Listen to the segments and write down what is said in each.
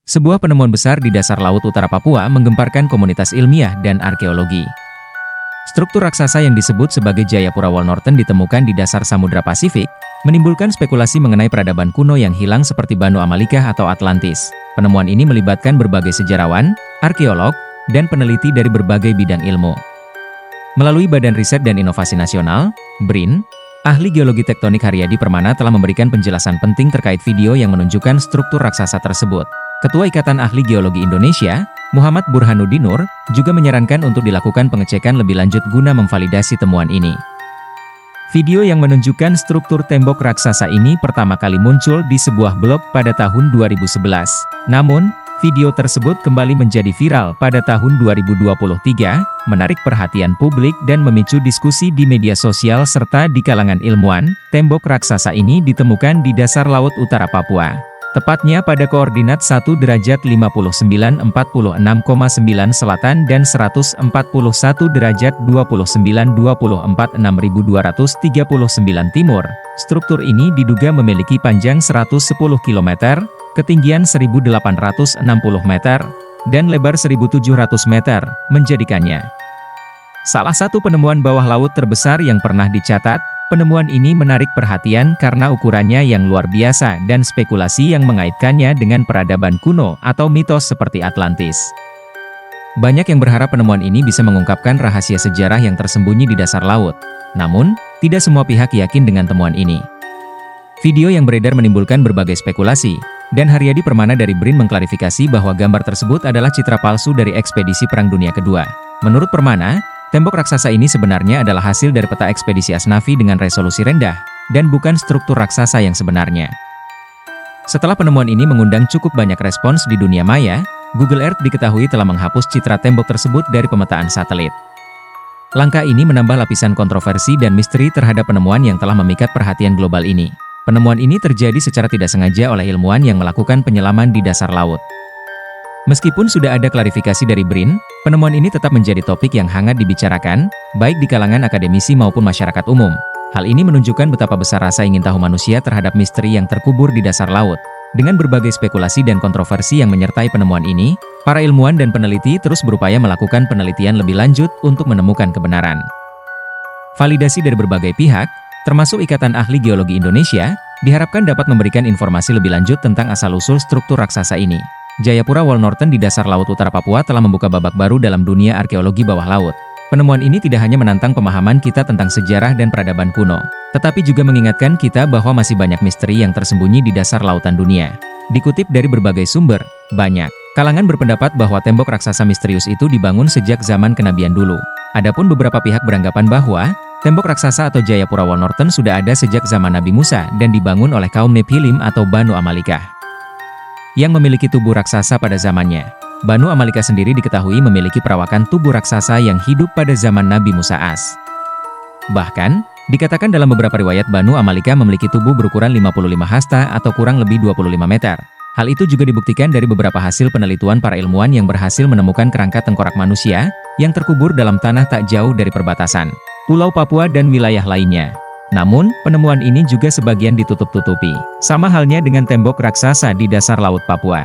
Sebuah penemuan besar di dasar laut utara Papua menggemparkan komunitas ilmiah dan arkeologi. Struktur raksasa yang disebut sebagai Jayapura Wall Norton ditemukan di dasar Samudra Pasifik, menimbulkan spekulasi mengenai peradaban kuno yang hilang seperti Banu Amalika atau Atlantis. Penemuan ini melibatkan berbagai sejarawan, arkeolog, dan peneliti dari berbagai bidang ilmu. Melalui Badan Riset dan Inovasi Nasional, BRIN, ahli geologi tektonik Haryadi Permana telah memberikan penjelasan penting terkait video yang menunjukkan struktur raksasa tersebut. Ketua Ikatan Ahli Geologi Indonesia, Muhammad Burhanuddin Nur, juga menyarankan untuk dilakukan pengecekan lebih lanjut guna memvalidasi temuan ini. Video yang menunjukkan struktur tembok raksasa ini pertama kali muncul di sebuah blog pada tahun 2011. Namun, video tersebut kembali menjadi viral pada tahun 2023, menarik perhatian publik dan memicu diskusi di media sosial serta di kalangan ilmuwan. Tembok raksasa ini ditemukan di dasar laut utara Papua. Tepatnya pada koordinat 1 derajat 59,46,9 selatan dan 141 derajat 29,24,6239 timur. Struktur ini diduga memiliki panjang 110 km, ketinggian 1.860 meter, dan lebar 1.700 meter, menjadikannya salah satu penemuan bawah laut terbesar yang pernah dicatat. Penemuan ini menarik perhatian karena ukurannya yang luar biasa dan spekulasi yang mengaitkannya dengan peradaban kuno atau mitos seperti Atlantis. Banyak yang berharap penemuan ini bisa mengungkapkan rahasia sejarah yang tersembunyi di dasar laut. Namun, tidak semua pihak yakin dengan temuan ini. Video yang beredar menimbulkan berbagai spekulasi, dan Haryadi Permana dari BRIN mengklarifikasi bahwa gambar tersebut adalah citra palsu dari ekspedisi Perang Dunia Kedua. Menurut Permana, tembok raksasa ini sebenarnya adalah hasil dari peta ekspedisi Asnafi dengan resolusi rendah, dan bukan struktur raksasa yang sebenarnya. Setelah penemuan ini mengundang cukup banyak respons di dunia maya, Google Earth diketahui telah menghapus citra tembok tersebut dari pemetaan satelit. Langkah ini menambah lapisan kontroversi dan misteri terhadap penemuan yang telah memikat perhatian global ini. Penemuan ini terjadi secara tidak sengaja oleh ilmuwan yang melakukan penyelaman di dasar laut. Meskipun sudah ada klarifikasi dari BRIN, penemuan ini tetap menjadi topik yang hangat dibicarakan, baik di kalangan akademisi maupun masyarakat umum. Hal ini menunjukkan betapa besar rasa ingin tahu manusia terhadap misteri yang terkubur di dasar laut. Dengan berbagai spekulasi dan kontroversi yang menyertai penemuan ini, para ilmuwan dan peneliti terus berupaya melakukan penelitian lebih lanjut untuk menemukan kebenaran. Validasi dari berbagai pihak, termasuk Ikatan Ahli Geologi Indonesia, diharapkan dapat memberikan informasi lebih lanjut tentang asal-usul struktur raksasa ini. Jayapura Wall Norton di dasar laut utara Papua telah membuka babak baru dalam dunia arkeologi bawah laut. Penemuan ini tidak hanya menantang pemahaman kita tentang sejarah dan peradaban kuno, tetapi juga mengingatkan kita bahwa masih banyak misteri yang tersembunyi di dasar lautan dunia. Dikutip dari berbagai sumber, banyak kalangan berpendapat bahwa tembok raksasa misterius itu dibangun sejak zaman kenabian dulu. Adapun beberapa pihak beranggapan bahwa tembok raksasa atau Jayapura Wall Norton sudah ada sejak zaman Nabi Musa dan dibangun oleh kaum Nephilim atau Banu Amalika yang memiliki tubuh raksasa pada zamannya. Banu Amalika sendiri diketahui memiliki perawakan tubuh raksasa yang hidup pada zaman Nabi Musa AS. Bahkan, dikatakan dalam beberapa riwayat Banu Amalika memiliki tubuh berukuran 55 hasta atau kurang lebih 25 meter. Hal itu juga dibuktikan dari beberapa hasil penelitian para ilmuwan yang berhasil menemukan kerangka tengkorak manusia yang terkubur dalam tanah tak jauh dari perbatasan Pulau Papua dan wilayah lainnya. Namun, penemuan ini juga sebagian ditutup-tutupi, sama halnya dengan tembok raksasa di dasar laut Papua.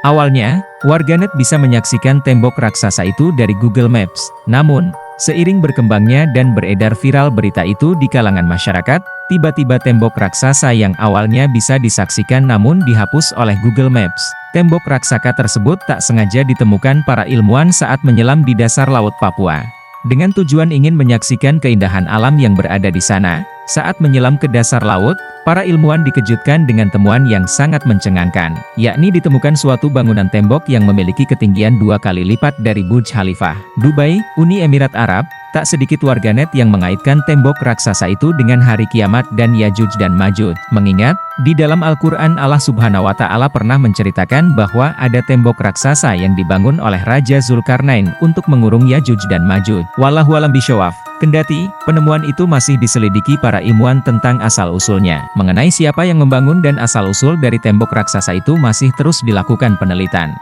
Awalnya, warganet bisa menyaksikan tembok raksasa itu dari Google Maps. Namun, seiring berkembangnya dan beredar viral berita itu di kalangan masyarakat, tiba-tiba tembok raksasa yang awalnya bisa disaksikan namun dihapus oleh Google Maps. Tembok raksasa tersebut tak sengaja ditemukan para ilmuwan saat menyelam di dasar laut Papua. Dengan tujuan ingin menyaksikan keindahan alam yang berada di sana, saat menyelam ke dasar laut, para ilmuwan dikejutkan dengan temuan yang sangat mencengangkan, yakni ditemukan suatu bangunan tembok yang memiliki ketinggian 2 kali lipat dari Burj Khalifa, Dubai, Uni Emirat Arab. Tak sedikit warganet yang mengaitkan tembok raksasa itu dengan hari kiamat dan Yajuj dan Majuj. Mengingat, di dalam Al-Quran Allah Subhanahu wa Ta'ala pernah menceritakan bahwa ada tembok raksasa yang dibangun oleh Raja Zulkarnain untuk mengurung Yajuj dan Majuj. Wallahualam bishawab. Kendati, penemuan itu masih diselidiki para ilmuwan tentang asal-usulnya. Mengenai siapa yang membangun dan asal-usul dari tembok raksasa itu masih terus dilakukan penelitian.